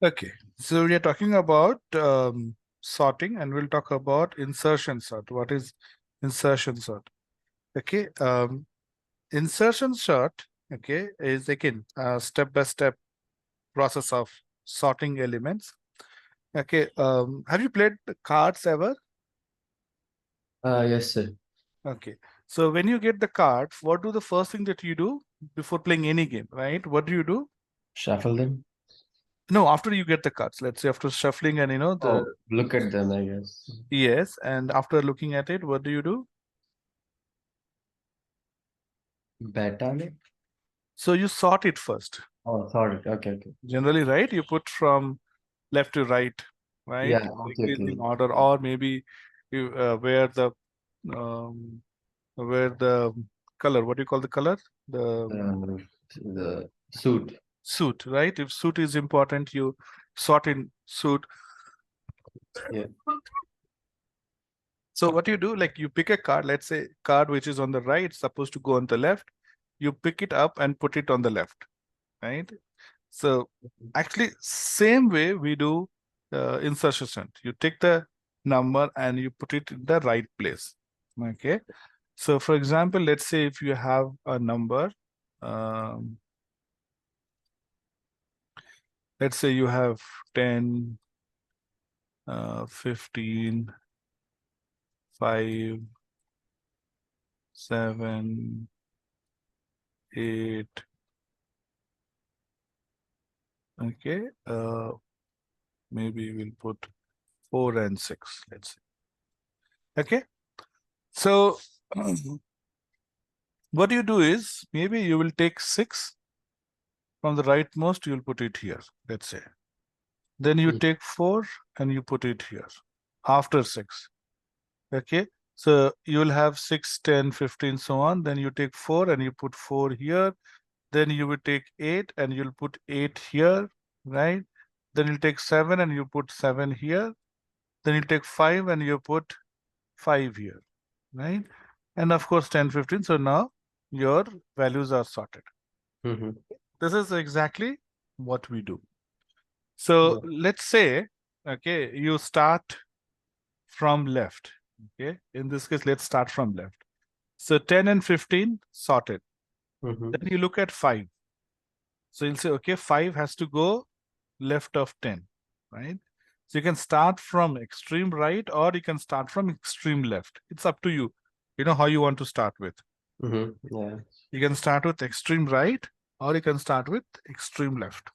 Okay, so we are talking about sorting, and we'll talk about insertion sort. What is insertion sort? Okay, insertion sort, okay, is again a step-by-step process of sorting elements. Okay, have you played the cards ever? Yes, sir. Okay, so when you get the cards, what do the first thing that you do before playing any game, right? What do you do? Shuffle them. No, after you get the cards, let's say after shuffling and the Oh, look at them, I guess. yes, and after looking at it, what do you do? Batale? So you sort it first. Oh, sorry. Okay, okay. Generally, right? You put from left to right, right? Yeah, okay, Decreasing okay. order, or maybe you um, where the color. What do you call the color? The The suit. suit, right? If suit is important, you sort in suit. Yeah. So what you do, like you pick a card. Let's say card which is on the right, supposed to go on the left. You pick it up and put it on the left, right? So actually, same way we do insertion. You take the number and you put it in the right place. Okay. So for example, let's say if you have a number, um, let's say you have 10, 15, 5, 7, 8. Okay. Maybe we'll put 4 and 6, let's say. Okay. So what you do is maybe you will take 6 from the rightmost, you'll put it here, let's say. Then you Mm. take 4 and you put it here after 6. Okay. So you will have 6, 10, 15, so on. Then you take 4 and you put 4 here. Then you will take 8 and you'll put 8 here, right? Then you'll take 7 and you put 7 here. Then you take 5 and you put 5 here, right? And of course 10, 15. So now your values are sorted. Mm-hmm. This is exactly what we do. So Yeah. let's say, okay, you start from left. Okay, in this case, let's start from left. So 10 and 15 sorted. Mm-hmm. Then you look at 5. So you'll say, okay, 5 has to go left of 10, right? So you can start from extreme right or you can start from extreme left. It's up to you. You know how you want to start with. Mm-hmm. Yeah. You can start with extreme right or you can start with extreme left.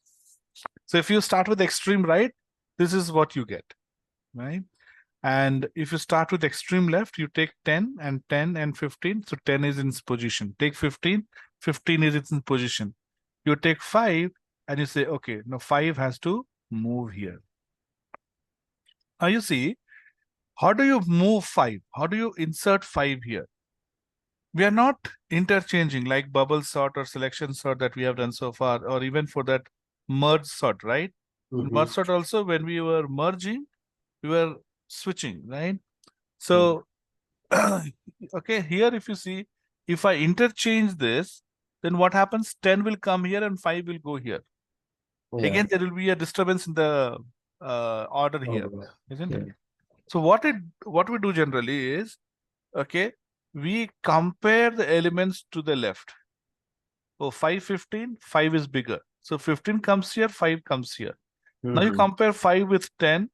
So if you start with extreme right, this is what you get, right? And if you start with extreme left, you take 10 and 10 and 15. So 10 is in its position. Take 15, 15 is in position. You take 5 and you say, okay, now 5 has to move here. Now you see, how do you move 5? How do you insert 5 here? We are not interchanging like bubble sort or selection sort that we have done so far, or even for that merge sort, right? In merge Mm-hmm. sort also, when we were merging, we were switching, right? Mm. So, okay, here if you see, if I interchange this, then what happens? 10 will come here and 5 will go here. Yeah. Again, there will be a disturbance in the order Oh, here, isn't yeah. it? So what we do generally is, okay, we compare the elements to the left. Oh, 5, 15, 5 is bigger. So 15 comes here, 5 comes here. Now you Mm-hmm. compare 5 with 10,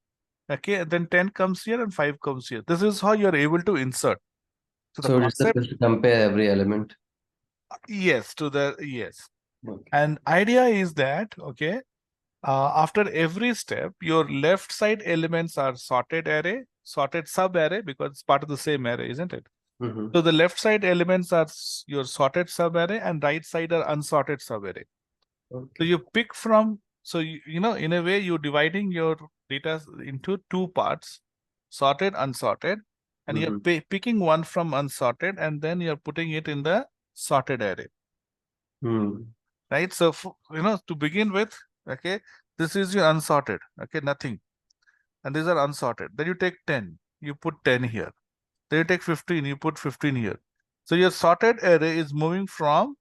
okay, and then 10 comes here and 5 comes here. This is how you're able to insert. So the So it's concept, supposed to compare every element. yes, to the, yes. Okay. And idea is that, okay, after every step, your left side elements are sorted array, sorted sub array, because it's part of the same array, isn't it? Mm-hmm. So the left side elements are your sorted sub array and right side are unsorted sub array. So Okay. you pick from, so in a way, you're dividing your data into 2 parts, sorted, unsorted, and you're Mm-hmm. picking one from unsorted, and then you're putting it in the sorted array, Mm. right? So, to begin with, okay, this is your unsorted, okay, nothing. And these are unsorted. Then you take 10, you put 10 here. Then you take 15, you put 15 here. So your sorted array is moving from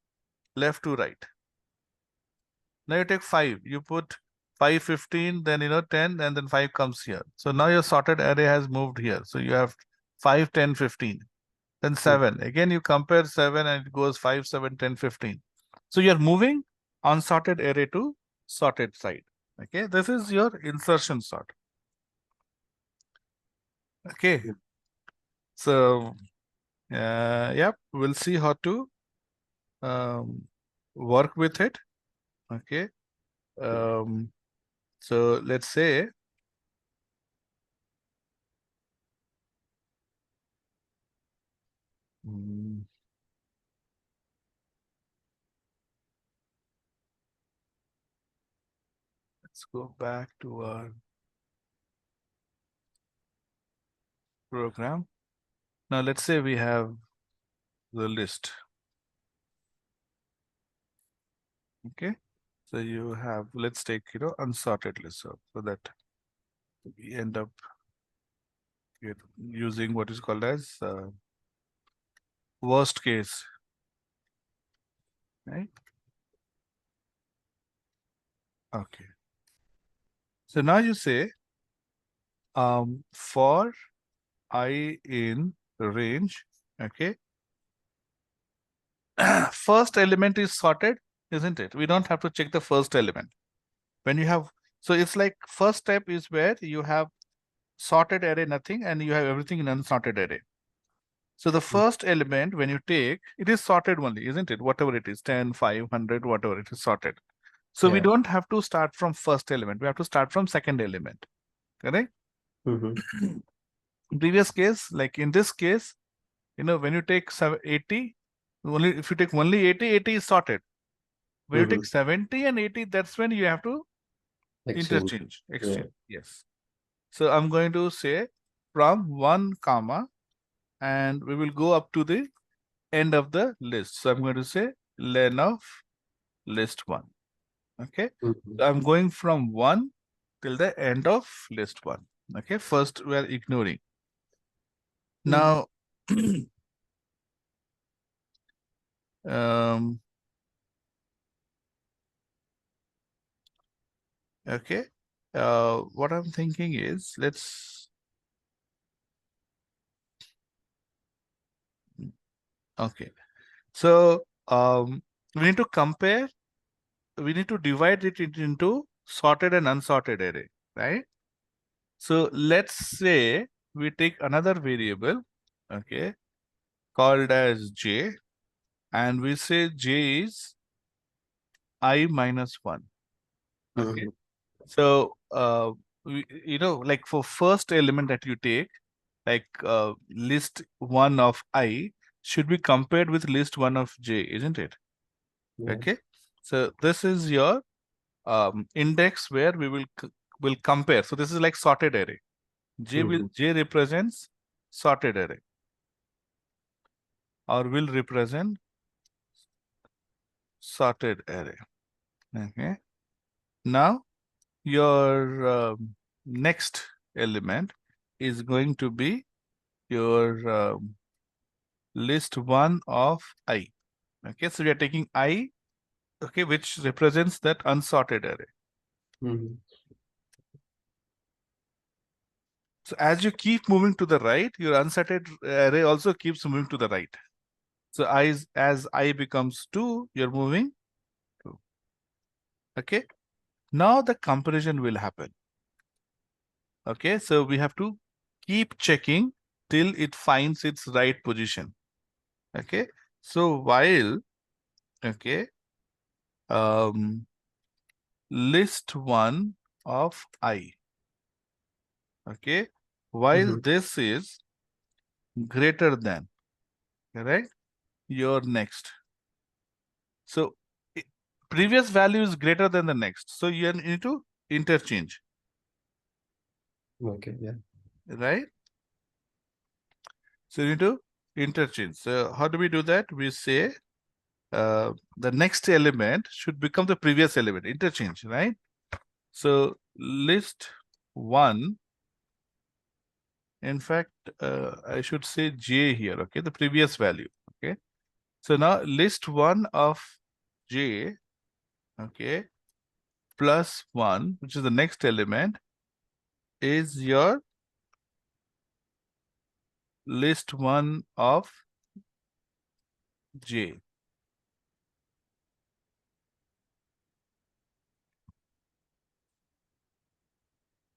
left to right. Now you take 5, you put 5, 15, then 10, and then 5 comes here. So now your sorted array has moved here. So you have 5, 10, 15. Then 7. Again, you compare 7 and it goes 5, 7, 10, 15. So you're moving unsorted array to sorted side. Okay, this is your insertion sort. Okay, so yep, we'll see how to work with it. Okay, so let's say let's go back to our program. Now let's say we have the list. Okay, so you have, let's take unsorted list, so that we end up using what is called as worst case, right? Okay, so now you say for I in range, okay, first element is sorted, isn't it? We don't have to check the first element. When you have, so it's like first step is where you have sorted array nothing and you have everything in unsorted array. So the first element when you take, it is sorted only, isn't it? Whatever it is, 10, 500, whatever, it is sorted. So we Yeah. don't have to start from first element. We have to start from second element, correct? Previous case, like in this case, when you take 80, only if you take only 80, 80 is sorted. When you take 70 and 80, that's when you have to interchange, exchange. Yes. So I'm going to say from 1 comma, and we will go up to the end of the list. So I'm going to say len of list 1. Okay. So I'm going from 1 till the end of list 1. Okay. First, we are ignoring. Now, okay. What I'm thinking is, okay. So we need to compare, we need to divide it into sorted and unsorted array, right? So let's say we take another variable, okay, called as j, and we say j is I minus 1. Okay. So like for first element that you take, like list 1 of I should be compared with list 1 of j, isn't it? Okay. So this is your index where we will compare. So this is like sorted array. J represents sorted array, or will represent sorted array. Okay. Now your next element is going to be your list 1 of I. Okay, so we are taking I, okay, which represents that unsorted array. So as you keep moving to the right, your unsorted array also keeps moving to the right. So as I becomes 2, you're moving 2. Okay. Now the comparison will happen. Okay, so we have to keep checking till it finds its right position. Okay, so while, okay, list 1 of I, okay, while this is greater than, correct, your next. So previous value is greater than the next. So you need to interchange. Okay, yeah. Right? So you need to interchange. So how do we do that? We say the next element should become the previous element, interchange, right? So list 1, in fact, I should say j here, okay, the previous value, okay? So now list 1 of j, okay, plus 1, which is the next element, is your list 1 of J.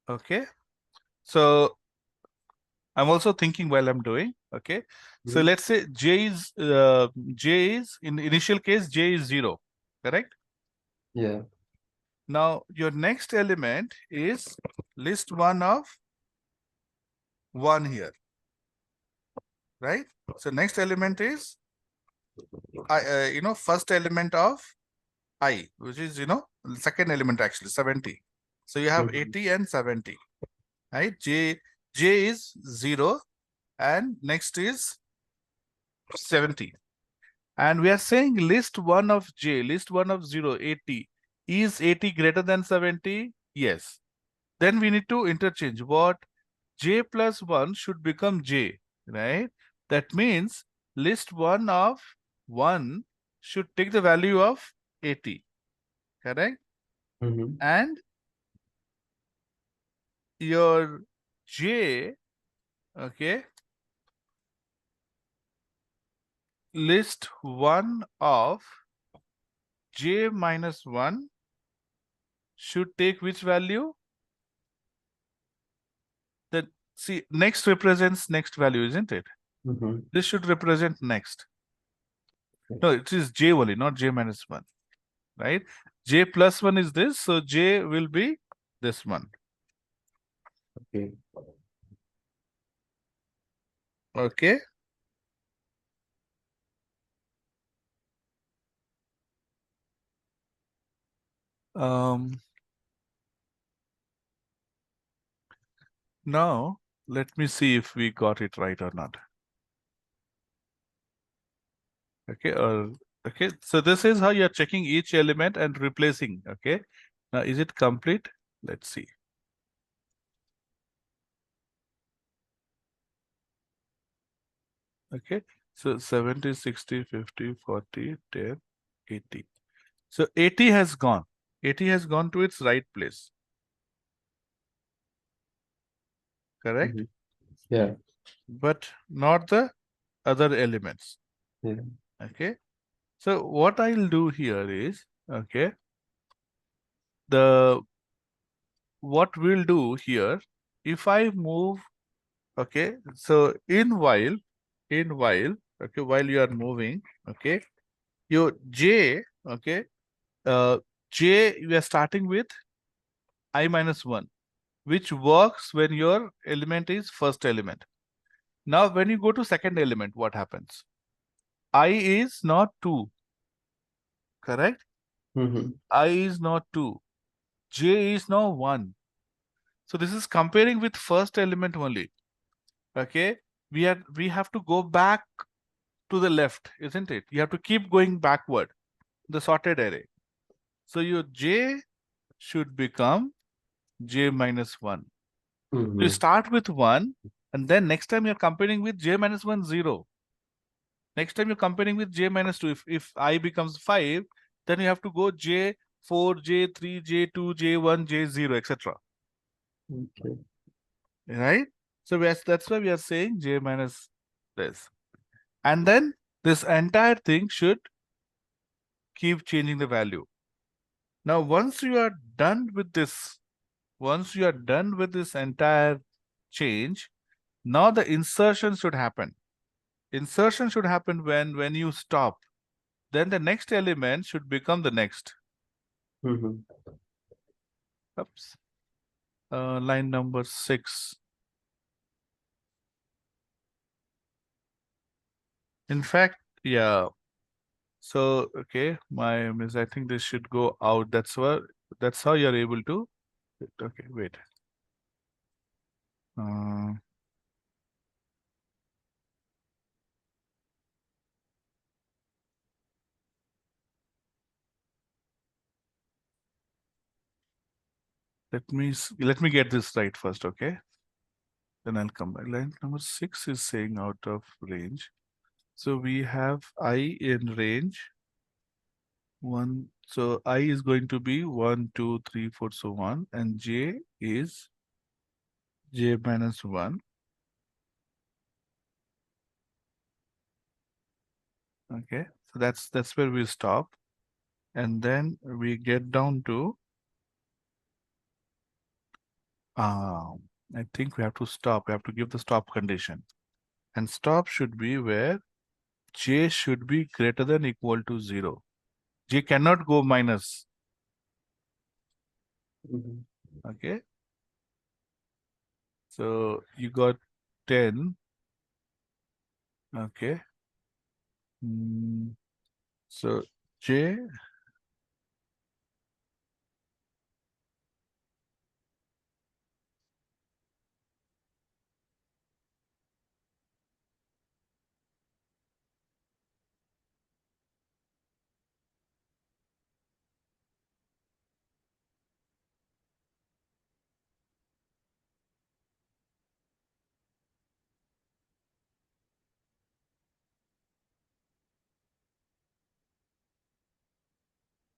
Okay. So I'm also thinking while I'm doing. Okay. So Mhm. let's say J is in the initial case, J is 0. Correct? Yeah. Now your next element is list 1 of 1 here. Right? So next element is first element of I, which is second element actually 70. So you have Mhm. 80 and 70. Right? J is 0 and next is 70. And we are saying list 1 of J, list 1 of 0, 80. Is 80 greater than 70? Yes. Then we need to interchange what? J plus 1 should become J, right? That means list 1 of 1 should take the value of 80, correct? Mhm. And your J, okay, list 1 of J minus 1 should take which value? That, see, next represents next value, isn't it? Mhm. This should represent next. Okay. No, it is J only, not J minus 1, right? J plus 1 is this, so J will be this one. Okay. Okay. Now let me see if we got it right or not. Okay, okay, so this is how you're checking each element and replacing. Okay, now is it complete? Let's see. Okay, so 70, 60, 50, 40, 10, 80. So 80 has gone. 80 has gone to its right place. Correct? Mhm. Yeah. But not the other elements. Yeah. Okay. So what I'll do here is, okay, what we'll do here, if I move, okay, so in while, okay, while you are moving, okay, your J, okay, J, we are starting with I minus 1, which works when your element is first element. Now, when you go to second element, what happens? I is not 2, correct? Mhm. I is not 2. J is now 1. So this is comparing with first element only. Okay. We have to go back to the left, isn't it? You have to keep going backward, the sorted array. So your J should become J minus 1. You Mhm. start with 1, and then next time you're comparing with J minus 1, 0. Next time you're comparing with J minus 2. If I becomes 5, then you have to go J4, J3, J2, J1, J0, etc. Okay. Right? So that's why we are saying J minus this. And then this entire thing should keep changing the value. Now, once you are done with this, entire change, now the insertion should happen. Insertion should happen when you stop. Then the next element should become the next. Mhm. Oops. Line number 6. In fact, yeah. So, okay, I think this should go out. That's how you're able to. Okay, wait. Uh, let me get this right first, okay? Then I'll come back. Line number 6 is saying out of range. So we have I in range. 1. So I is going to be 1, 2, 3, 4, so on, and j is j minus 1. Okay, so that's where we stop, and then we get down to I think we have to stop. We have to give the stop condition, and stop should be where j should be greater than equal to 0. J cannot go minus. Mhm. Okay, so you got 10. Okay. So j,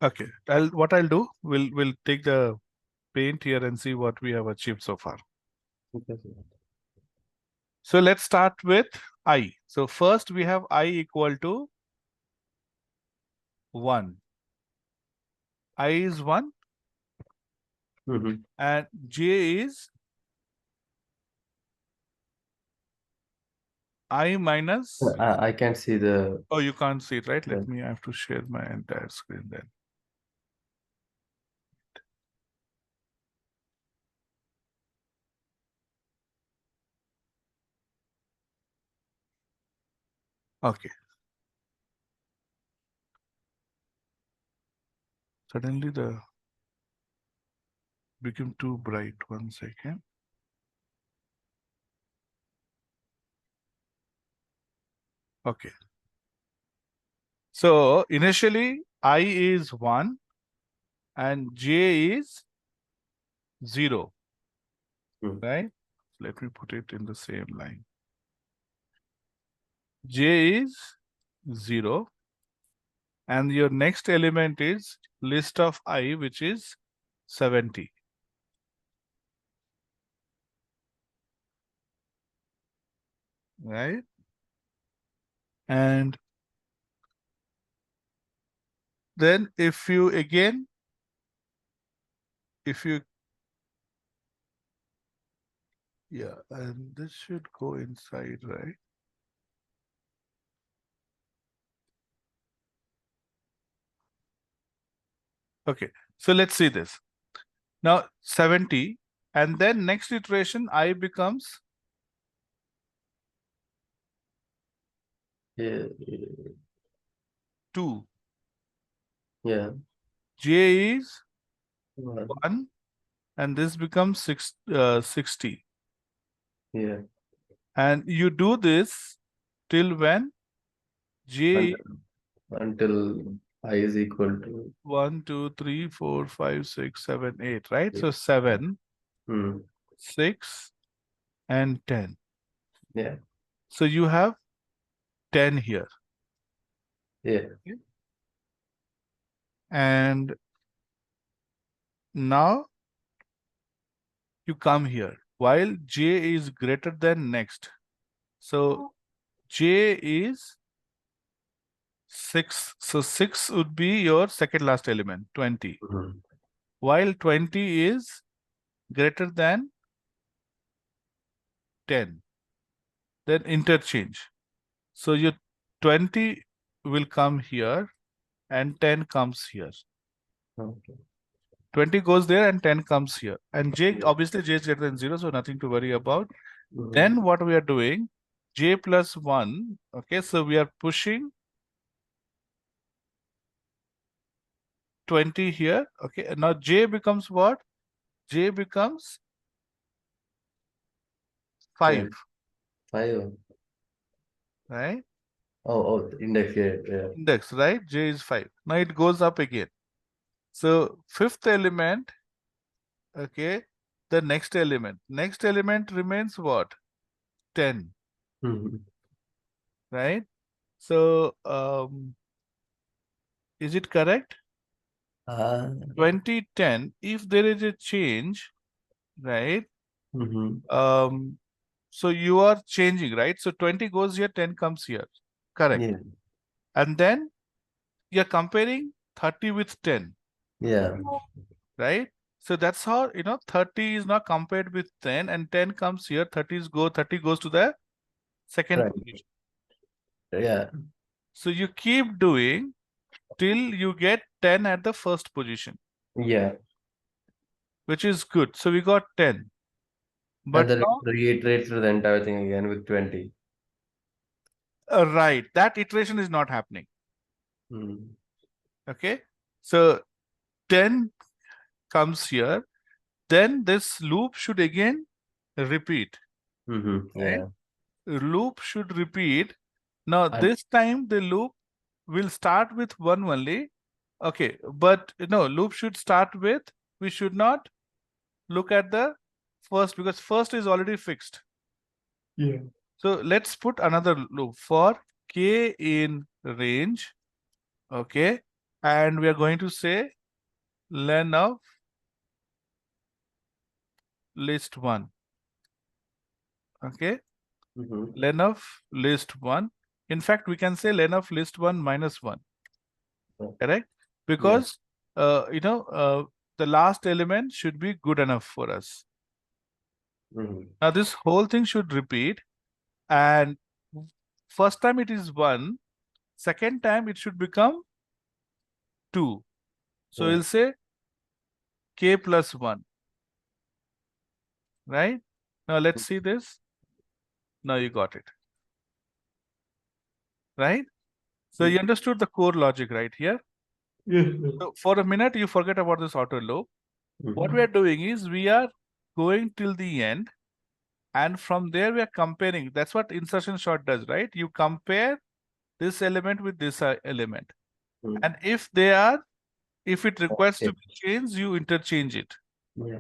okay. What I'll do, we'll take the paint here and see what we have achieved so far. Okay, sir. So let's start with I. So first we have I equal to 1. I is 1 Mhm. and j is I minus. I can't see the. Oh, you can't see it, right? Yeah. Let me, I have to share my entire screen then. Okay. Suddenly the became too bright. 1 second. Okay. So initially I is 1 and j is 0, Mm. right? Let me put it in the same line. J is 0 and your next element is list of I, which is 70. Right? And then if you again, if you, yeah, and this should go inside, right? Okay, so let's see this. Now 70, and then next iteration I becomes Yeah. 2. Yeah. J is One. 1 and this becomes 60. Yeah. And you do this till when J Until I is equal to 1, 2, 3, 4, 5, 6, 7, 8, right? So 8. 7, Mm. 6, and 10. Yeah. So you have 10 here. Yeah. Okay. And now you come here while j is greater than next. So j is 6. So 6 would be your second last element, 20. Mhm. While 20 is greater than 10, then interchange. So your 20 will come here and 10 comes here. Okay. 20 goes there and 10 comes here. And j, obviously j is greater than 0, so nothing to worry about. Mhm. Then what we are doing, j plus 1, okay, so we are pushing 20 here, okay. And now j becomes what? J becomes 5, 5. right? Oh, the index. Yeah. Yeah. Index, right? J is 5. Now it goes up again. So fifth element, okay, the next element. Next element remains what? 10, Mhm. right? So Is it correct? Uh, 2010, if there is a change, right? mm-hmm. So you are changing, right? So 20 goes here, 10 comes here. Correct. Yeah. And then you're comparing 30 with 10, Yeah. right? So that's how, 30 is not compared with 10 and 10 comes here, 30 goes to the second Right. position. Yeah. So you keep doing till you get 10 at the first position, Yeah. which is good. So we got 10. And But then now, reiterate through the entire thing again with 20. right, that iteration is not happening. Mm. Okay. So 10 comes here, then this loop should again repeat, Mm-hmm. right? Yeah. Loop should repeat. Now, And this time the loop will start with 1 only. Okay, but no, loop should start with, we should not look at the first because first is already fixed. yeah. So let's put another loop for k in range. Okay, and we are going to say len of list 1. Okay, Mm-hmm. len of list 1. In fact, we can say len of list 1 minus 1. Correct? Yeah. Because the last element should be good enough for us. Mm-hmm. Now this whole thing should repeat, and first time it is 1, second time it should become 2. So Yeah. we'll say k plus 1, right? Now let's see this. Now you got it, right? So you understood the core logic right here. Yeah. So for a minute, you forget about this auto loop. What we Mm-hmm. are doing is we are going till the end, and from there we are comparing. That's what insertion sort does, right? You compare this element with this element. And if it requires to Okay. be changed, you interchange it. Yeah.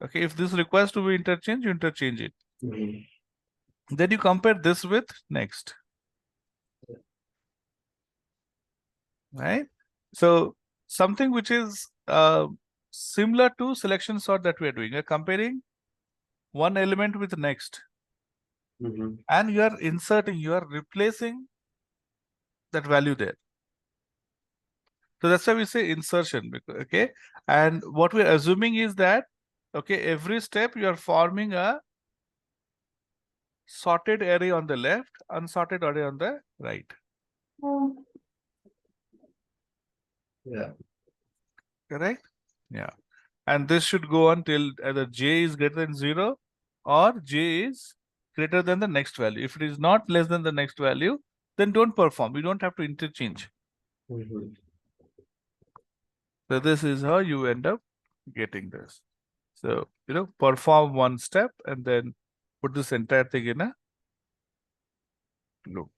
Okay, if this requires to be interchanged, you interchange it. Mm-hmm. Then you compare this with next, right? So something which is similar to selection sort that we are doing. You're comparing one element with next, Mm-hmm. and you are inserting, you are replacing that value there. So that's why we say insertion, okay? And what we're assuming is that, okay, every step you are forming a sorted array on the left, unsorted array on the right. Yeah. Correct? Yeah. And this should go on till either j is greater than 0 or j is greater than the next value. If it is not less than the next value, then don't perform. You don't have to interchange. Mm-hmm. So this is how you end up getting this. So, perform one step and then put this entire thing in a loop.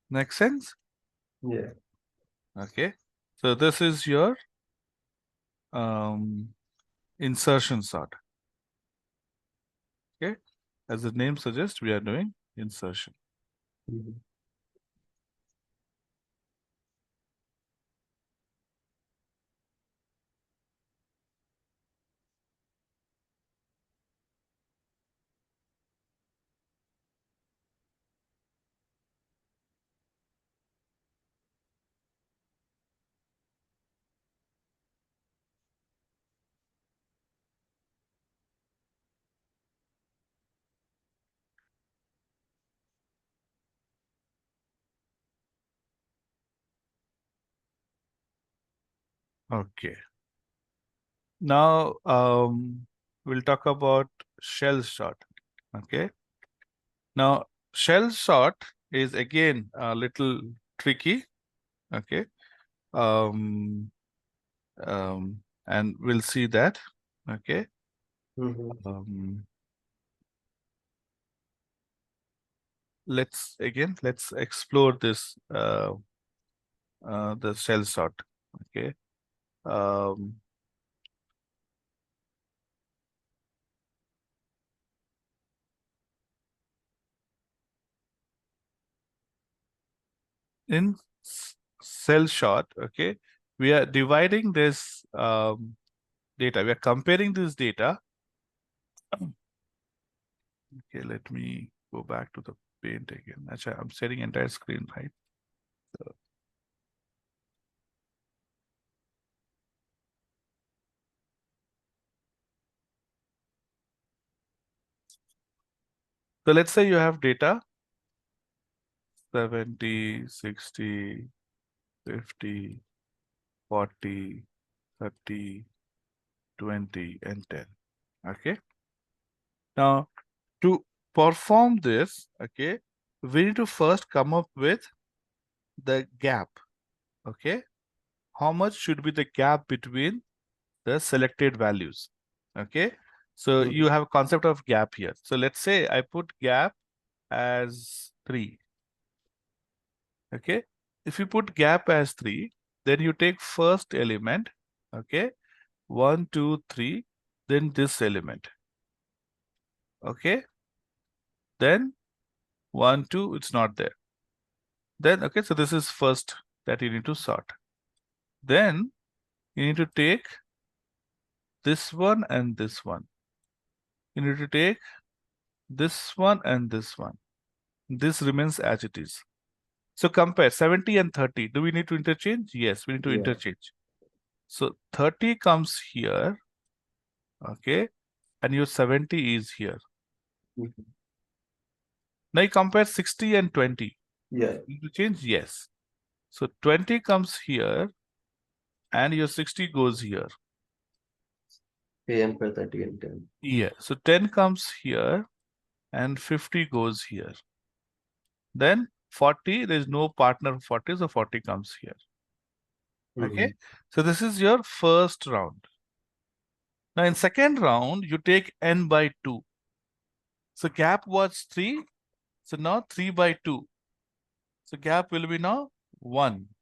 Make sense? Yeah. Okay. So this is your insertion sort. Okay. As the name suggests, we are doing insertion. Mm-hmm. Okay. Now we'll talk about shell sort. Okay. Now shell sort is again a little tricky. Okay. Um, and we'll see that. Okay. Mm-hmm. Um, let's explore this the shell sort. Okay. Um, in cell short, okay, we are dividing this data. We are comparing this data. Okay, let me go back to the paint again. Actually, I'm setting entire screen, right? So let's say you have data 70, 60, 50, 40, 30, 20, and 10. Okay. Now, to perform this, okay, we need to first come up with the gap. Okay. How much should be the gap between the selected values? Okay. So Mhm. you have a concept of gap here. So let's say I put gap as 3. Okay. If you put gap as 3, then you take first element. Okay. 1, 2, 3, then this element. Okay. Then 1, 2, it's not there. Then, okay, so this is first that you need to sort. Then you need to take this one and this one. You need to take this one and this one. This remains as it is. So compare 70 and 30. Do we need to interchange? Yes, we need to Yeah. interchange. So 30 comes here, okay, and your 70 is here. Mhm. Now you compare 60 and 20. Yeah. Interchange? Yes. So 20 comes here and your 60 goes here. AM per 30 and 10. Yeah. So 10 comes here and 50 goes here. Then 40, there is no partner 40, so 40 comes here. Okay. Mhm. So this is your first round. Now in second round, you take n by 2. So gap was 3. So now 3 by 2. So gap will be now 1.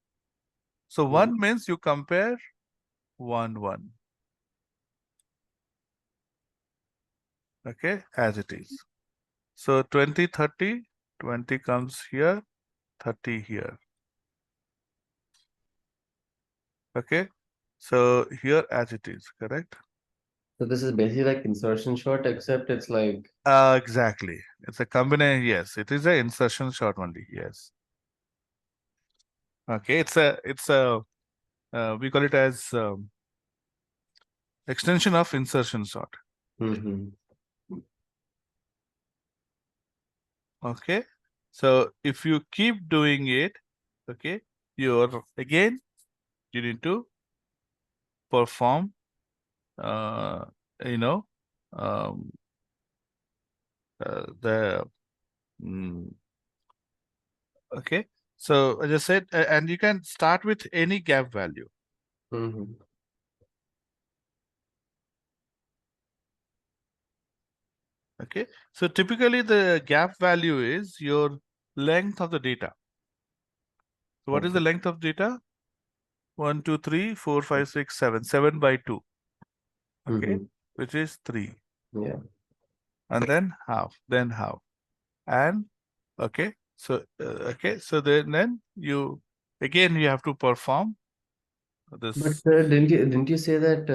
So Mhm. 1 means you compare 1, 1. Okay, as it is. So 20, 30, 20 comes here, 30 here. Okay, so here as it is, correct? So this is basically like insertion short, except it's like Exactly. It's a combination. Yes, it is a insertion short only. Yes. Okay, it's a we call it as extension of insertion sort. Mhm. Okay, so if you keep doing it, okay, you're again you need to perform uh you know um the okay, so as I said, and you can start with any gap value. Mhm. Okay, so typically the gap value is your length of the data. So what is the Okay. length of data? 1, 2, 3, 4, 5, 6, 7. 7 by 2. Okay, Mhm. which is 3. Yeah. And then half, then half. And okay, so okay, so then you again you have to perform But this. didn't you say that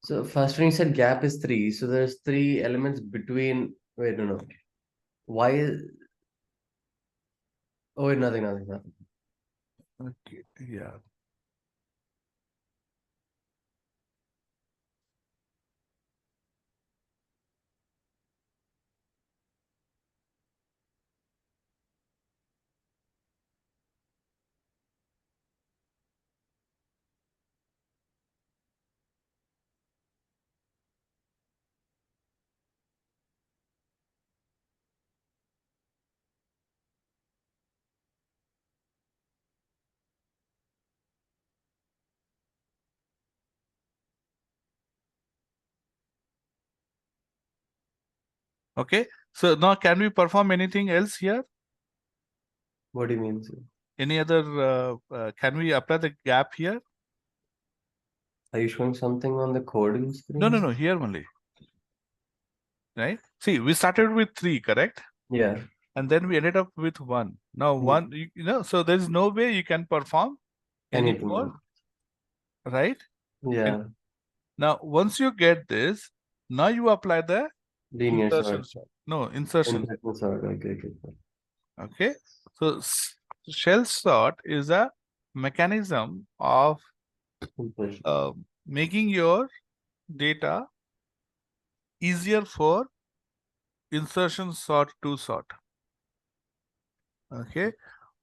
so first when you said gap is 3, so there's 3 elements between, wait, no, no. Why is, oh wait, nothing. Okay, yeah. Okay, so now can we perform anything else here? What do you mean, sir? Any other, can we apply the gap here? Are you showing something on the coding No, no, screen? no, here only, right? See, we started with 3, correct? Yeah. and then we ended up with 1. Now one, so there's no way you can perform any Anything more, else. right? Yeah. Now once you get this, now you apply the Linear insertion sort. sort. No, insertion. Insertion sort. Okay. Okay. Okay. So shell sort is a mechanism of Insertion. making your data easier for insertion sort to sort. Okay.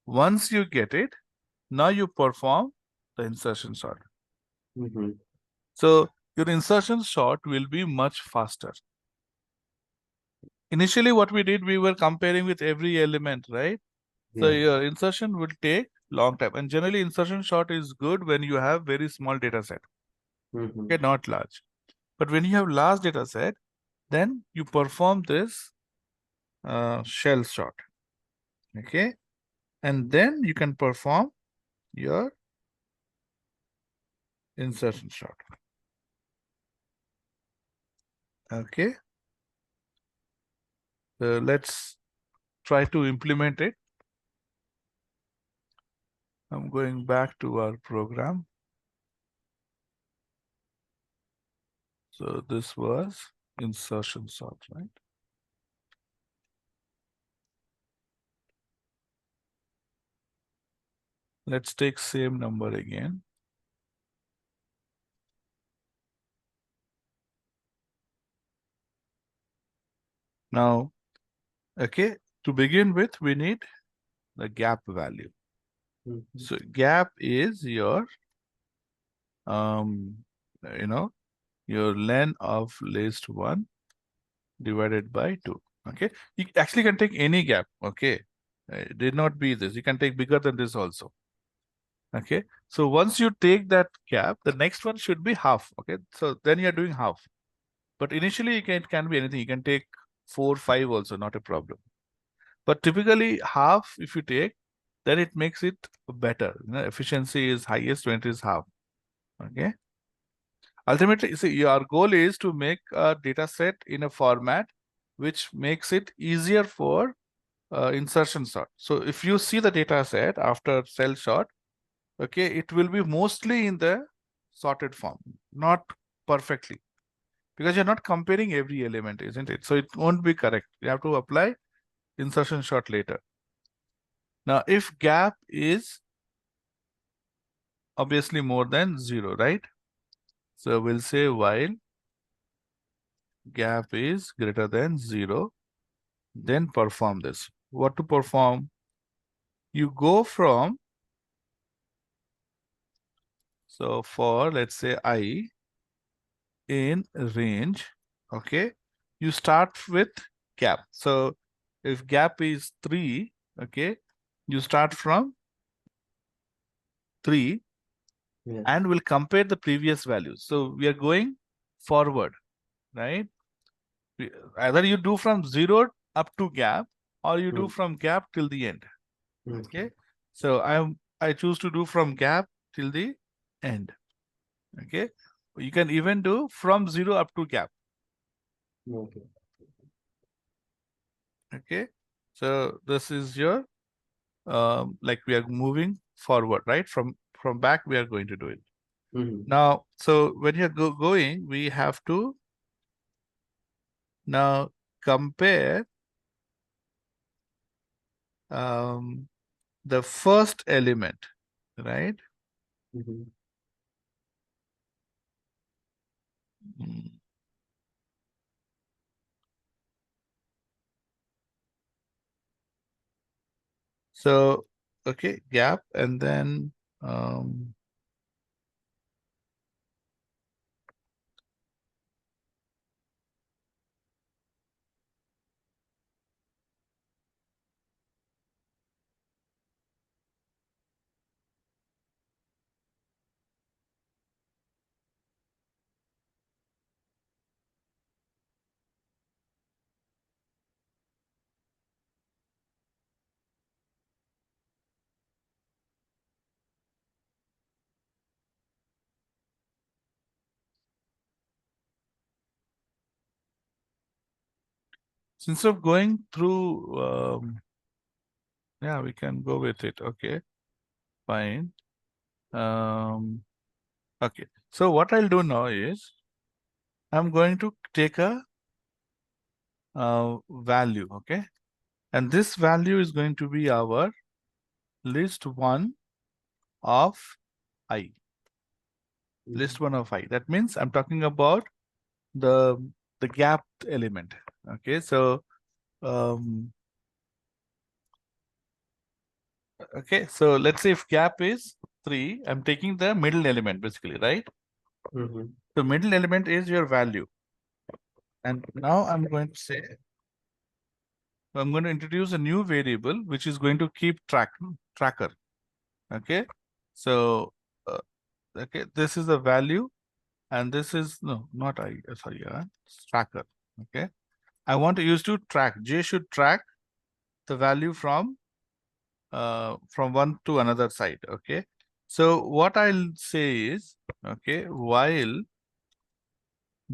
Once you get it, now you perform the insertion sort. Mm-hmm. So your insertion sort will be much faster. Initially, what we did, we were comparing with every element, right? So Yeah. your insertion will take long time. And generally, insertion sort is good when you have very small data set. Mm-hmm. Okay, not large. But when you have large data set, then you perform this shell sort. Okay. And then you can perform your insertion sort. Okay. So let's try to implement it. I'm going back to our program. So this was insertion sort, right? Let's take same number again. Now, okay, to begin with, we need the gap value. Mm-hmm. So gap is your, um, you know, your len of least 1 divided by 2. Okay, you actually can take any gap. Okay, it did not be this. You can take bigger than this also. Okay, so once you take that gap, the next one should be half. Okay, so then you're doing half. But initially, it can be anything. You can take 4, 5 also, not a problem. But typically, half if you take, then it makes it better. Efficiency is highest when it is half. Okay. Ultimately, see, your goal is to make a data set in a format which makes it easier for insertion sort. So if you see the data set after cell sort, okay, it will be mostly in the sorted form, not perfectly, because you're not comparing every element, isn't it? So it won't be correct. You have to apply insertion sort later. Now, if gap is obviously more than 0, right? So we'll say while gap is greater than 0, then perform this. What to perform? You go from, so for let's say I in range, okay, you start with gap. So if gap is 3, okay, you start from 3 Yeah. and we'll compare the previous values. So we are going forward, right? Either you do from 0 up to gap or you do from gap till the end. Okay. So I choose to do from gap till the end. Okay. You can even do from 0 up to gap. Okay. Okay. So this is your like we are moving forward, right? From back we are going to do it. Mm-hmm. Now, so when you're going, we have to now compare the first element, right? Mm-hmm. Mm. So, okay, gap, and then So instead of going through, yeah, we can go with it. Okay, fine. Okay, so what I'll do now is I'm going to take a value, okay? And this value is going to be our list one of I. List one of I. That means I'm talking about the gap element. Okay, so okay, so let's say if gap is 3, I'm taking the middle element basically, right? The middle element is your value. And now I'm going to say, I'm going to introduce a new variable which is going to keep tracker. Okay, so okay, this is the value, and this is no, not I. Sorry, tracker. Okay, I want to use to track. J should track the value from one to another side. Okay, so what I'll say is, okay, while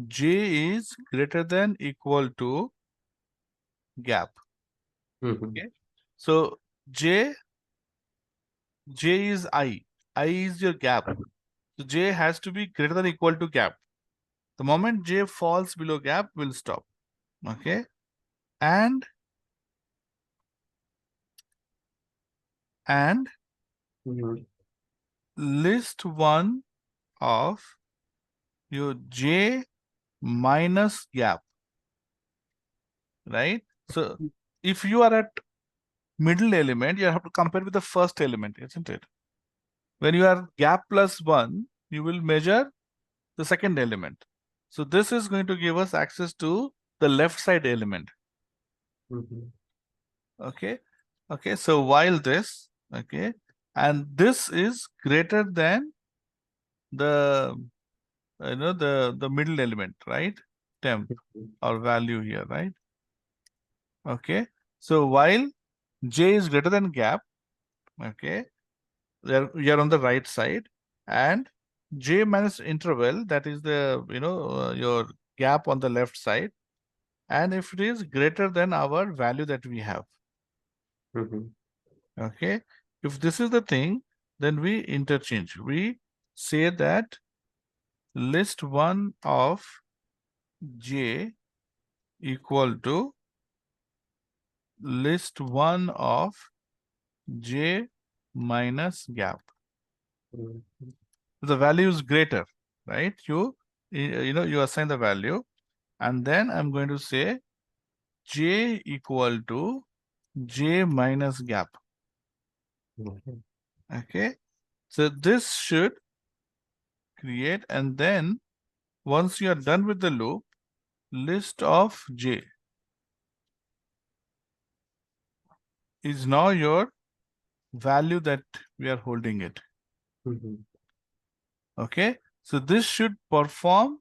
J is greater than equal to gap. Okay, so J is I. I is your gap. So J has to be greater than equal to gap. The moment J falls below gap, we'll stop. Okay, and list one of your J minus gap, right? So if you are at middle element, you have to compare with the first element, isn't it? When you are gap plus 1, you will measure the second element. So this is going to give us access to the left side element. Okay, okay, so while this, okay, and this is greater than the the middle element, right? Temp or value here, right? Okay, so while J is greater than gap, okay, you're on the right side, and J minus interval, that is the your gap on the left side, and if it is greater than our value that we have, okay, if this is the thing, then we interchange. We say that list one of J equal to list one of J minus gap. The value is greater, right? You assign the value, and then I'm going to say J equal to J minus gap. Okay, so this should create, and then once you are done with the loop, list of J is now your value that we are holding it. Okay, so this should perform.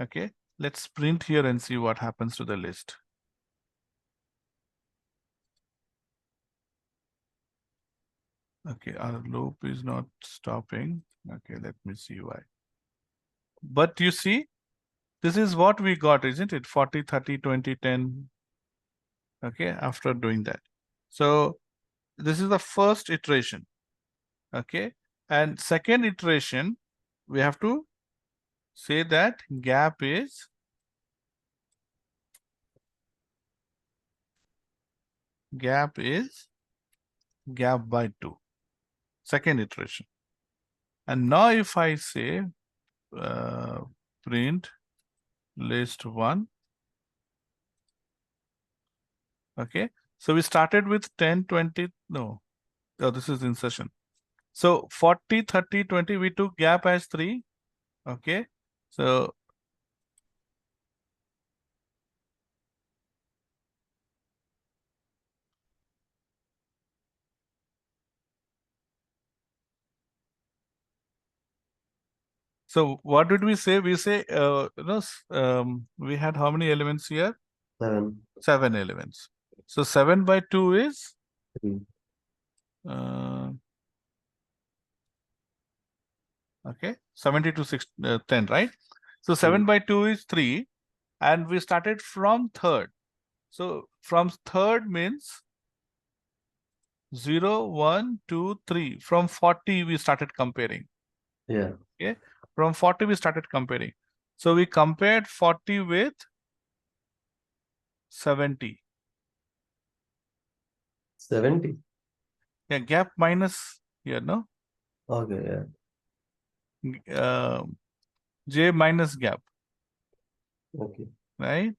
Okay, let's print here and see what happens to the list. Okay, our loop is not stopping. Okay, let me see why. But you see, this is what we got, isn't it? 40, 30, 20, 10. Okay, after doing that. So this is the first iteration. Okay, and second iteration, we have to say that gap is gap by 2. Second iteration. And now if I say print list 1, okay, so we started with 10, 20, no, oh, this is insertion. So 40, 30, 20, we took gap as 3. Okay, so what did we say? We say we had how many elements here? 7. 7 elements. So 7 by 2 is 3. Okay, 70 to 10, right? So 7 by 2 is 3, and we started from third. So from third means 0, 1, 2, 3. From 40, we started comparing. Yeah. Okay. From 40, we started comparing. So we compared 40 with 70. 70. Yeah, gap minus here, no? Okay, yeah. J minus gap, Okay. right?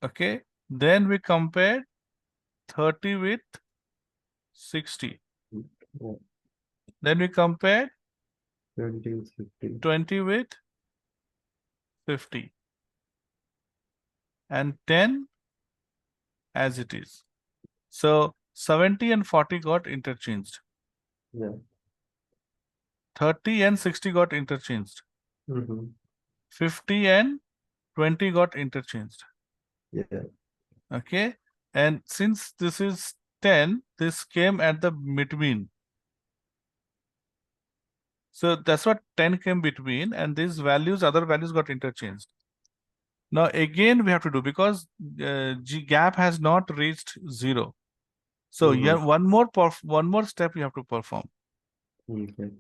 Okay. Then we compared 30 with 60. Yeah. Then we compared 20 with 50. 20 with 50. And 10 as it is. So 70 and 40 got interchanged. Yeah. 30 and 60 got interchanged. Mm-hmm. 50 and 20 got interchanged. Yeah. Okay. And since this is 10, this came at the between. So that's what 10 came between, and these values, other values got interchanged. Now again we have to do, because G gap has not reached 0. So Mm-hmm. yeah, one more step you have to perform. Okay.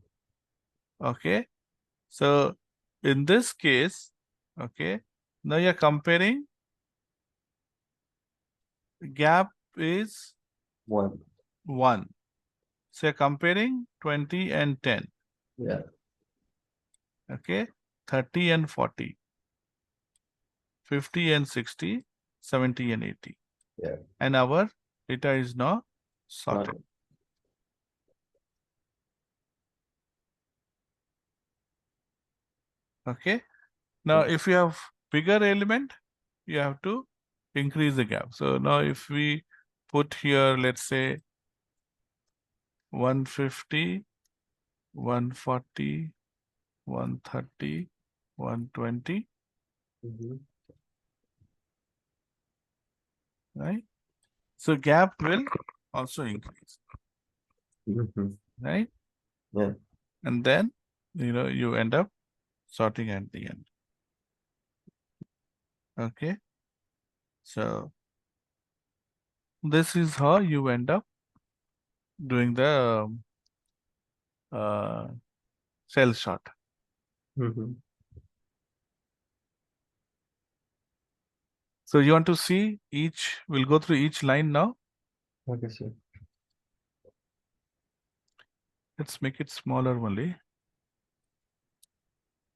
Okay. So in this case, okay, now you're comparing, gap is 1. 1. So you're comparing 20 and 10. Yeah. Okay. 30 and 40. 50 and 60. 70 and 80. Yeah. And our data is now sorted. Not- Okay. Now, Yeah. if you have bigger element, you have to increase the gap. So now if we put here, let's say 150, 140, 130, 120, Mm-hmm. right? So gap will also increase, Mm-hmm. right? Yeah. And then, you end up sorting at the end. Okay. So this is how you end up doing the cell sort. Mm-hmm. So you want to see each, we'll go through each line now. Okay, sir. Let's make it smaller only.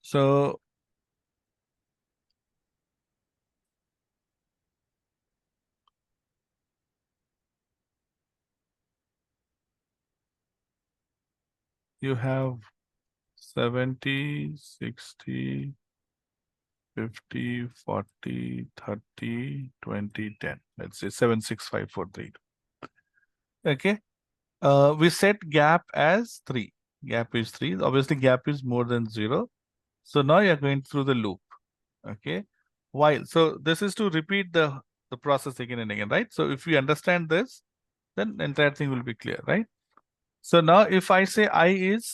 So you have 70, 60, 50, 40, 30, 20, 10. Let's say 7, 6, 5, 4, 3. Okay. We set gap as 3. Gap is 3. Obviously, gap is more than 0. So now you're going through the loop. Okay. While, so this is to repeat the process again and again, right? So if we understand this, then the entire thing will be clear, right? So now if I say I is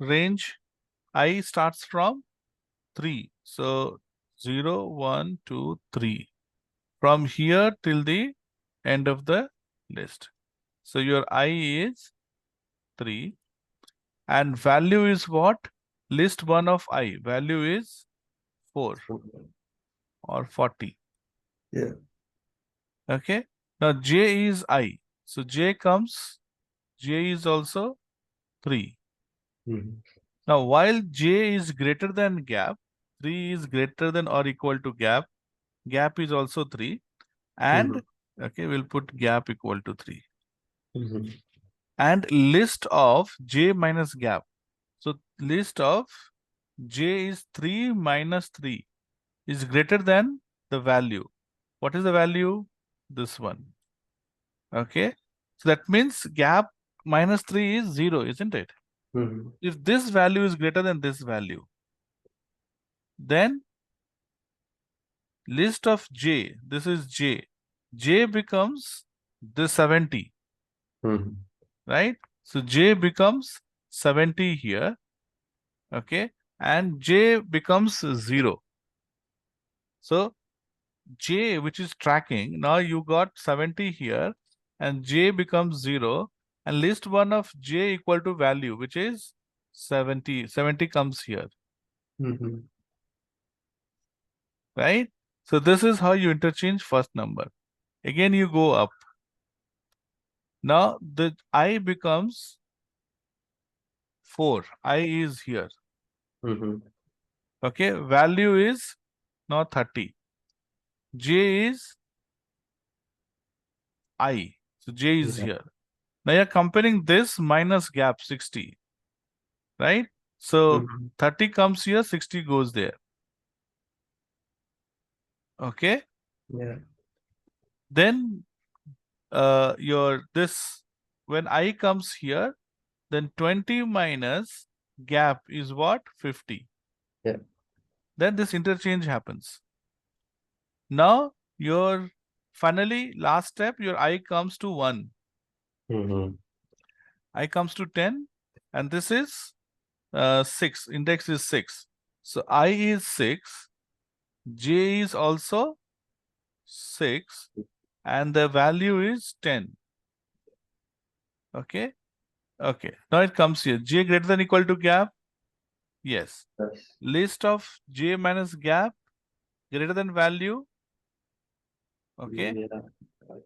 range, I starts from 3. So 0, 1, 2, 3. From here till the end of the list. So your I is 3. And value is what? List 1 of I. Value is 4 or 40. Yeah. Okay. Now J is I. So J is also 3. Mm-hmm. Now while J is greater than gap, 3 is greater than or equal to gap, gap is also 3. And okay, we'll put gap equal to 3. Mm-hmm. And list of J minus gap. So list of J is 3 minus 3 is greater than the value. What is the value? This one. Okay. So that means gap minus 3 is 0, isn't it? Mm-hmm. If this value is greater than this value, then list of J, this is J. J becomes the 70, Mm-hmm. right? So J becomes 70 here. Okay. And J becomes 0. So J, which is tracking, now you got 70 here, and J becomes 0, and list one of J equal to value, which is 70. 70 comes here, Mm-hmm. right? So this is how you interchange first number. Again, you go up. Now the I becomes 4. I is here. Mm-hmm. Okay, value is now 30. J is I. So J is Yeah. here. Now you're comparing this minus gap 60, right? So Mm-hmm. 30 comes here, 60 goes there. Okay. Yeah. Then your this, when I comes here, then 20 minus gap is what? 50. Yeah. Then this interchange happens. Now your finally last step, your I comes to 1. Mm-hmm. I comes to 10, and this is 6. Index is 6. So I is 6. J is also 6, and the value is 10. Okay. Okay. Now it comes here. J greater than equal to gap. Yes. Yes. List of J minus gap greater than value. Okay. Yeah.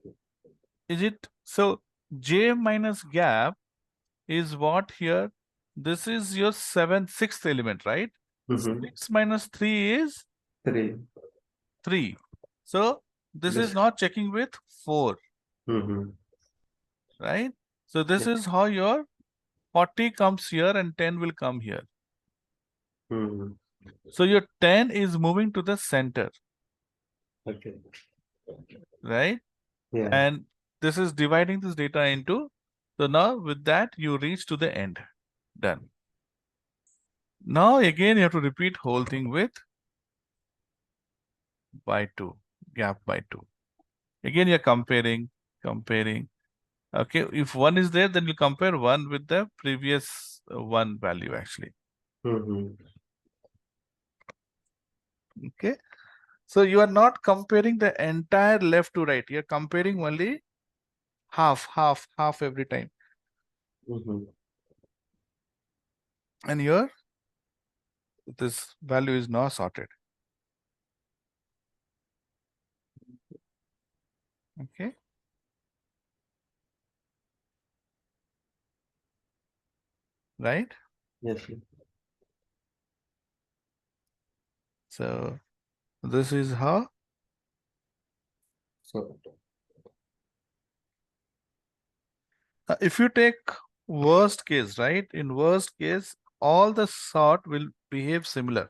Is it so? J minus gap is what here? This is your sixth element, right? Mm-hmm. 6 minus 3 is 3. 3. So this is Yes. not checking with 4, Mm-hmm. right? So this Yeah. is how your 40 comes here and 10 will come here. Mm-hmm. So your 10 is moving to the center, Okay. right? Yeah. And this is dividing this data into, so now with that you reach to the end. Done. Now again you have to repeat whole thing with by 2, gap by 2. Again you're comparing. Okay, if 1 is there, then you compare 1 with the previous 1 value actually. Mm-hmm. Okay, so you are not comparing the entire left to right. You're comparing only half every time. Mm-hmm. And here, this value is now sorted. Okay. Right? Yes. So this is how. So. If you take worst case, right? In worst case, all the sort will behave similar.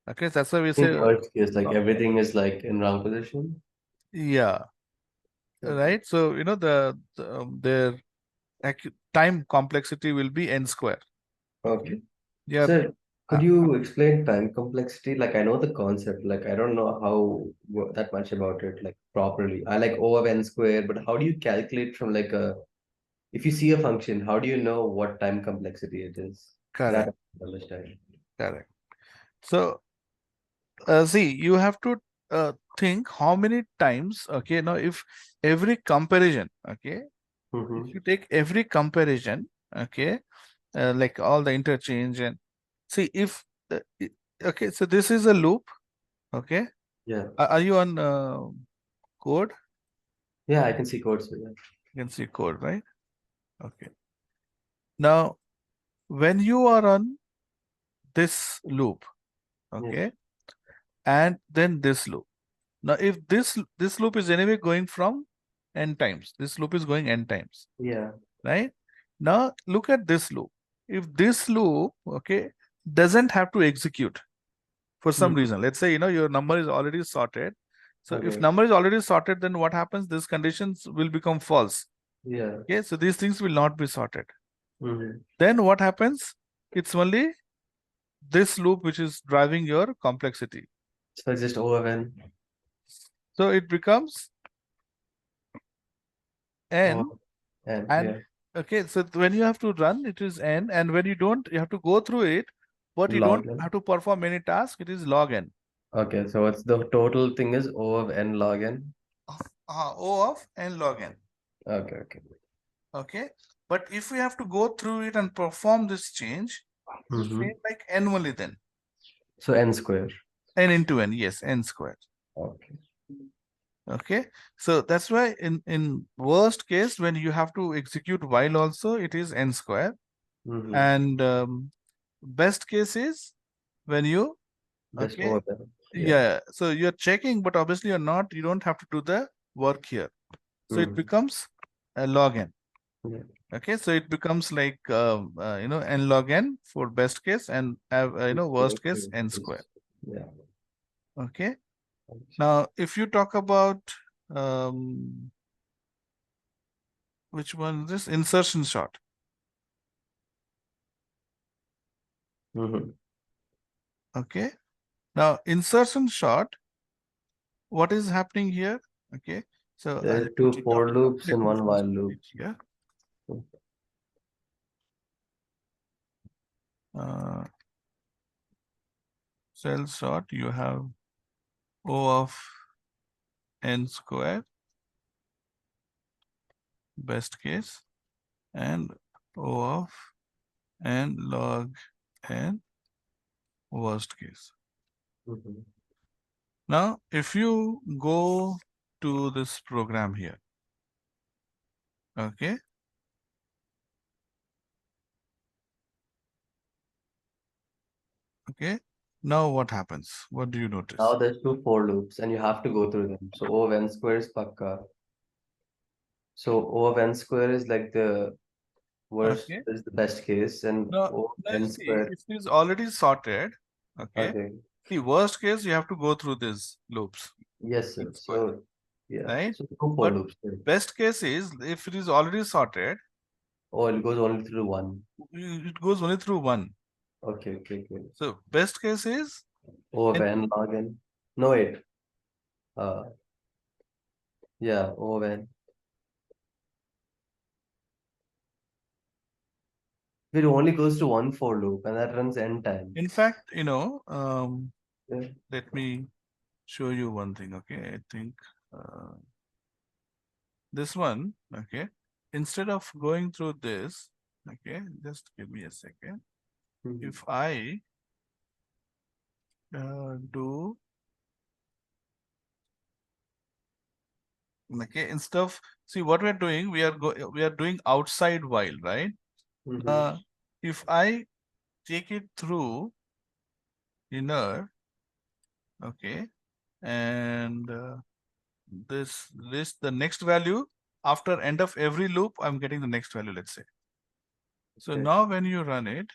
Okay, that's why we In say, worst case, like everything is like in wrong position. yeah, Okay. right. So you know their time complexity will be n square. Okay. Yeah. Sir, could uh, you explain time complexity? Like I know the concept, like I don't know how that much about it, like properly. I like O of n square, but how do you calculate from like a if you see a function, how do you know what time complexity it is? That Correct. I don't understand. Correct. So see, you have to think how many times. Okay, now if every comparison, okay, if Mm-hmm. you take every comparison, okay, like all the interchange and see if okay, so this is a loop. Okay, Yeah. are you on code? Yeah, I can see codes. Yeah. You can see code, right? Okay. Now, when you are on this loop, Yeah. okay, and then this loop. Now, if this loop is anyway going from n times, this loop is going n times, Yeah. right? Now, look at this loop. If this loop, okay, doesn't have to execute for some Mm-hmm. reason, let's say, you know, your number is already sorted. So if Okay. number is already sorted, then what happens? These conditions will become false. Yeah. Okay, so these things will not be sorted. Mm-hmm. Then what happens? It's only this loop which is driving your complexity. So it's just O of n. So it becomes O n, of n. and Yeah. okay, so when you have to run, it is n, and when you don't, you have to go through it, but you don't Log n. have to perform any task, it is log n. Okay, so it's the total thing is O of n log n. O of n log n. Okay, okay. Okay. But if we have to go through it and perform this change, say like n only then. So n square. N into n, yes, n squared. Okay. Okay. So that's why in worst case, when you have to execute while also, it is n square. And best case is when you, Just okay, O of n. yeah. So you're checking, but obviously you're not, you don't have to do the work here. So it becomes a log n. Yeah. Okay, so it becomes like n log n for best case and worst case n square. Yeah. Okay. Now, if you talk about which one is this insertion shot? Okay. Now, insertion shot, what is happening here? Okay. So There I'll are put two it up. for loops Let and me one first while put loop. it here. Cell sort, you have O of n square, best case, and O of n log n, worst case. Now, if you go to this program here, okay. Okay. Now what happens? What do you notice? Now there's two for loops and you have to go through them. So O of n square is pakka. So O of n square is like the worst, Okay. is the best case, and Now, O of now you n see, square. if it is already sorted, okay. Okay. The worst case, you have to go through these loops. Yes, sir. Square, So yeah. right? So two for But loops. Right? best case is if it is already sorted, Oh, it goes only through one. it goes only through one. Okay, okay, okay. So best case is O of n log n. No, wait. Uh, yeah, O of n. It only goes to one for loop and that runs n times. in fact, Yeah. let me show you one thing. Okay. I think this one, okay. Instead of going through this, okay, just give me a second. If I do, okay, instead of, see what we're doing, we are doing outside while, right? If I take it through inner, okay, and this the next value after end of every loop, I'm getting the next value, let's say. So Okay. now when you run it,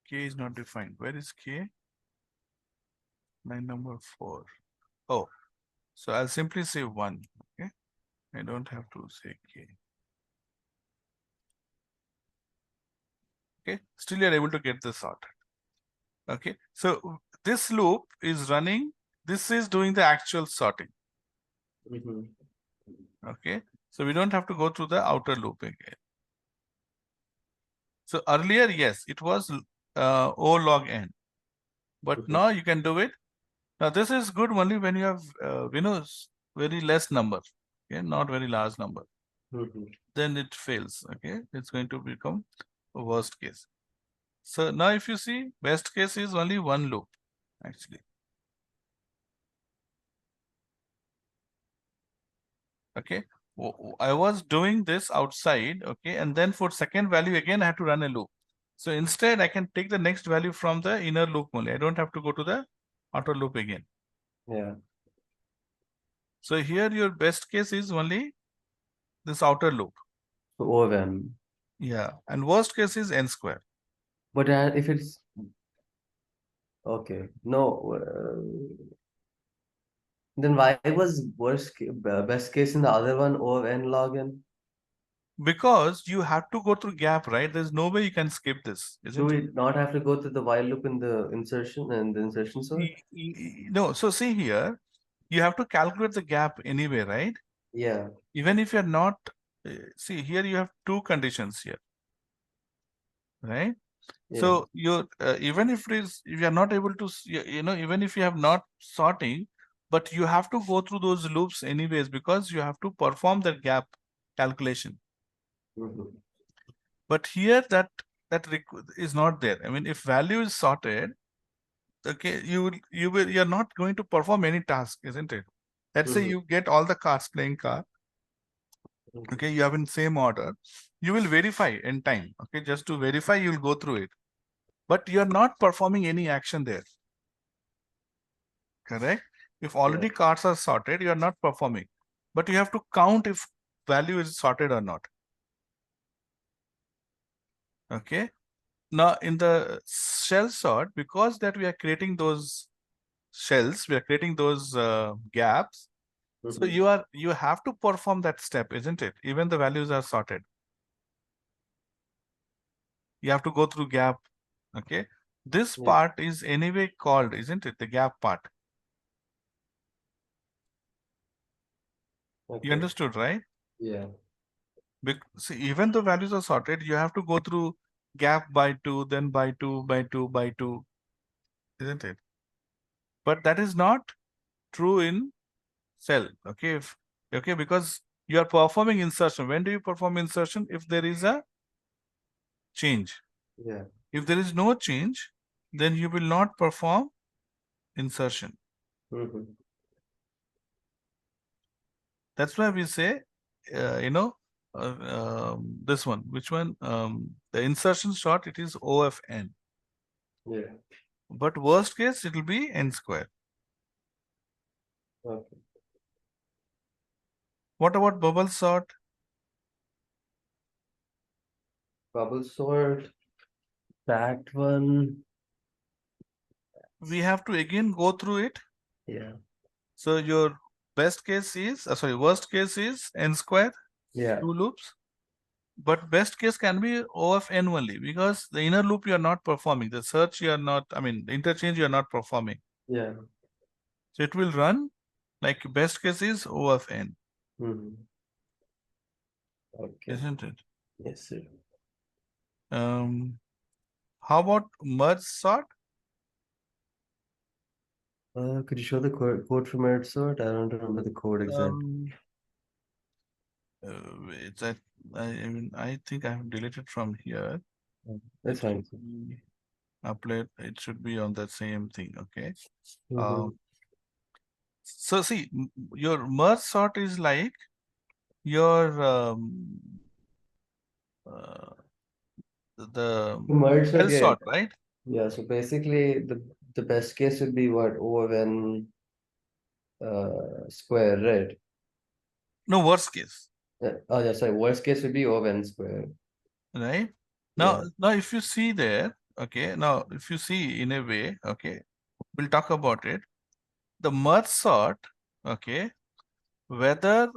k is not defined. Where is k? Line number 4. Oh, so I'll simply say 1. Okay, I don't have to say k. Okay, still you're able to get this sorted. Okay, so this loop is running. This is doing the actual sorting. Okay, so we don't have to go through the outer loop again. So earlier, yes, it was O log n, but now you can do it. Now this is good only when you have very less number, okay, not very large number. Then it fails. Okay, it's going to become a worst case. So now if you see, best case is only one loop actually. Okay, I was doing this outside, okay, and then for second value again I have to run a loop. So instead I can take the next value from the inner loop only. I don't have to go to the outer loop again. Yeah. So here your best case is only this outer loop. So O of n. Yeah, and worst case is n square. But if it's okay, no. Then why was best case in the other one O of n log n? Because you have to go through gap, right? There's no way you can skip this, Do isn't it? we not have to go through the while loop in the insertion and the insertion sort? No, so see here, you have to calculate the gap anyway, right? Yeah. Even if you're not, see here you have two conditions here, right? Yeah. So you even if it is, if you are not able to, even if you have not sorting, but you have to go through those loops anyways because you have to perform the gap calculation. Mhm. But here is not there. I mean, if value is sorted, okay, you're not going to perform any task, isn't it? Let's say Mhm. you get all the cards playing card. Mhm. Okay, you have in same order. You will verify in time. Okay, just to verify, you'll go through it. But you're not performing any action there. Correct? If already Yeah. cards are sorted, you are not performing. But you have to count if value is sorted or not. Okay. Now in the shell sort, because that we are creating those shells, we are creating those gaps. So Mhm. you have to perform that step, isn't it? Even the values are sorted. You have to go through gap. Okay. This Yeah. part is anyway called, isn't it? The gap part. You Okay. understood, right? Yeah. See, even though values are sorted, you have to go through gap by 2, then by 2, by 2, by 2, isn't it? But that is not true in cell. Okay. Okay, because you are performing insertion. When do you perform insertion? If there is a change. Yeah. If there is no change, then you will not perform insertion. Mhm. That's why we say, uh, you know, this one, which one? The insertion sort, it is OFN. Yeah. But worst case, it will be N square. Okay. What about bubble sort? Bubble sort. That one. We have to again go through it. Yeah. So your best case is, sorry, worst case is N square, Yeah. 2 loops. But best case can be O of N only because the inner loop you are not performing. The search you are not, I mean, the interchange you are not performing. Yeah. So it will run like best case is O of N, Mhm. Okay. isn't it? Yes, sir. How about merge sort? Could you show the code for merit sort? I don't remember the code exact. Um, it's that I mean I think I have deleted from here. That's It fine, should sir. be upload. It should be on the same thing. Okay. Mm-hmm. Um, so see, your merge sort is like your uh, the Merge sort, cell yeah. sort, right? Yeah, so basically the best case would be what O of n square, right? No, worst case, Oh yeah, sorry. Worst case would be O of n square. right? Yeah. Now if you see there, okay. Now if you see in a way, okay, we'll talk about it. The merge sort, okay, whether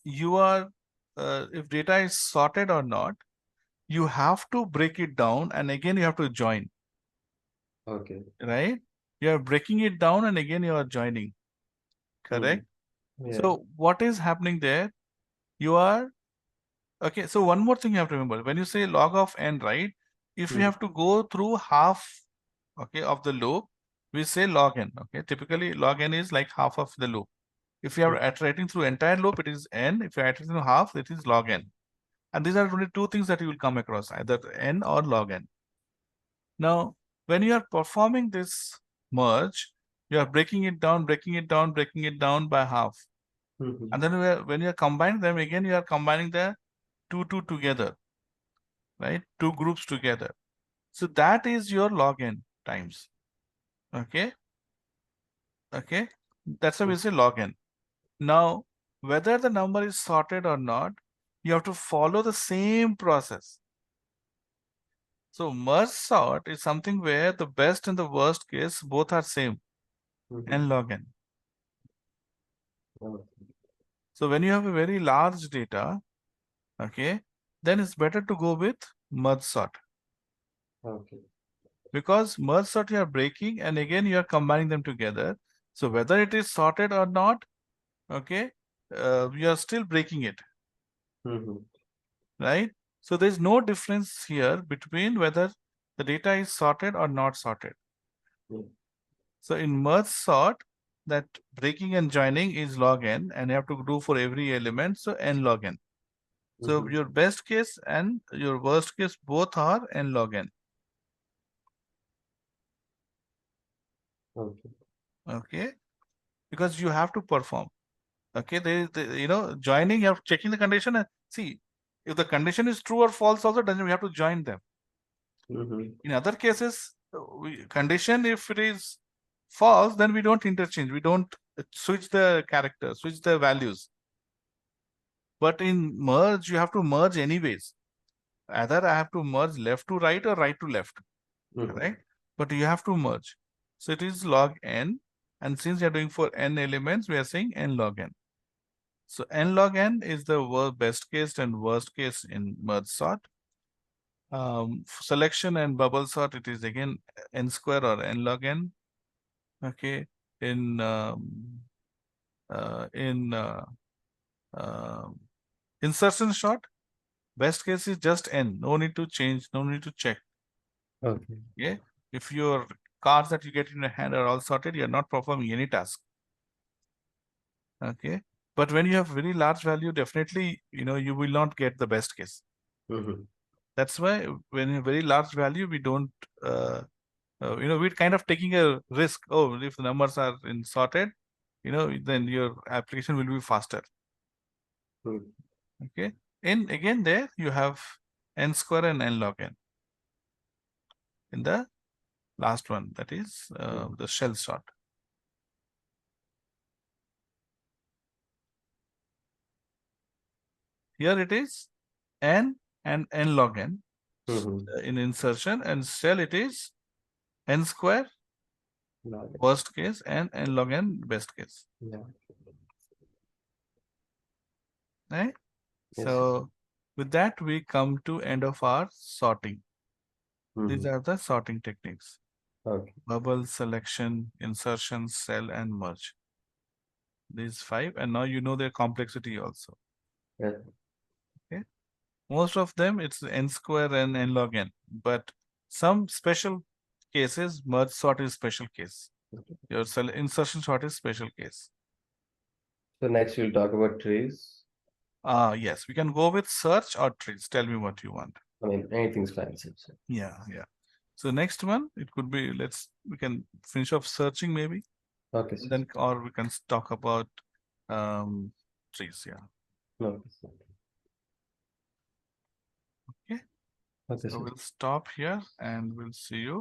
you are if data is sorted or not, you have to break it down and again you have to join, Okay. right? You are breaking it down and again you are joining, Mm-hmm. correct? Yeah. So what is happening there? You are okay. So one more thing you have to remember when you say log of n, right? If we Mm-hmm. have to go through half, okay, of the loop, we say log n. Okay, typically log n is like half of the loop. If you are iterating through entire loop, it is n. If you are iterating through half, it is log n. And these are only two things that you will come across, either n or log n. Now, when you are performing this merge, you are breaking it down, breaking it down, breaking it down by half. Mm-hmm. And then when you are combining them again, you are combining the two together, right? Two groups together. So that is your log n times. Okay. Okay. That's why we say log n. Now, whether the number is sorted or not, you have to follow the same process. So merge sort is something where the best and the worst case both are same, Mm-hmm. n log n. Okay. So when you have a very large data, okay, then it's better to go with merge sort Okay. because merge sort you are breaking and again you are combining them together. So whether it is sorted or not, okay, you are still breaking it, Mm-hmm. right? So there's no difference here between whether the data is sorted or not sorted. Mm. So in merge sort, that breaking and joining is log n, and you have to do for every element, so n log n. So Mhm. your best case and your worst case both are n log n. Okay. Okay, because you have to perform. Okay, joining, you have checking the condition and see if the condition is true or false. Also, then we have to join them. Mhm. In other cases, condition if it is false, then we don't interchange. We don't switch the character, switch the values. But in merge, you have to merge anyways. Either I have to merge left to right or right to left, Mhm. right? But you have to merge. So it is log n. And since you're doing for n elements, we are saying n log n. So n log n is the best case and worst case in merge sort. Selection and bubble sort, it is again n square or n log n. Okay. In uh, in uh, uh, insertion sort, best case is just n. No need to change. No need to check. Okay. Okay. If your cards that you get in your hand are all sorted, you're not performing any task. Okay. But when you have very large value, definitely, you will not get the best case. Mhm. That's why when you have very large value, we don't, we're kind of taking a risk. Oh, if the numbers are in sorted, then your application will be faster. Mhm. Okay. And again, there you have n square and n log n in the last one, that is the shell sort. Here it is n and n log n Mhm. in insertion, and shell it is n square Log it. worst case and n log n best case. Yeah. Right? Yes. So with that, we come to end of our sorting. These Mhm. are the sorting techniques: Okay. bubble, selection, insertion, cell, and merge. These 5, and now you know their complexity also. Yeah. Okay. Most of them it's n square and n log n, but some special cases, merge sort is special case. Your cell insertion sort is special case. So next we'll talk about trees. Yes, we can go with search or trees. Tell me what you want. I mean, anything's fine. So. Yeah, yeah. So next one, it could be, we can finish off searching maybe, Okay. So. then, or we can talk about trees. Yeah. Okay. Okay. Okay. So So. we'll stop here and we'll see you.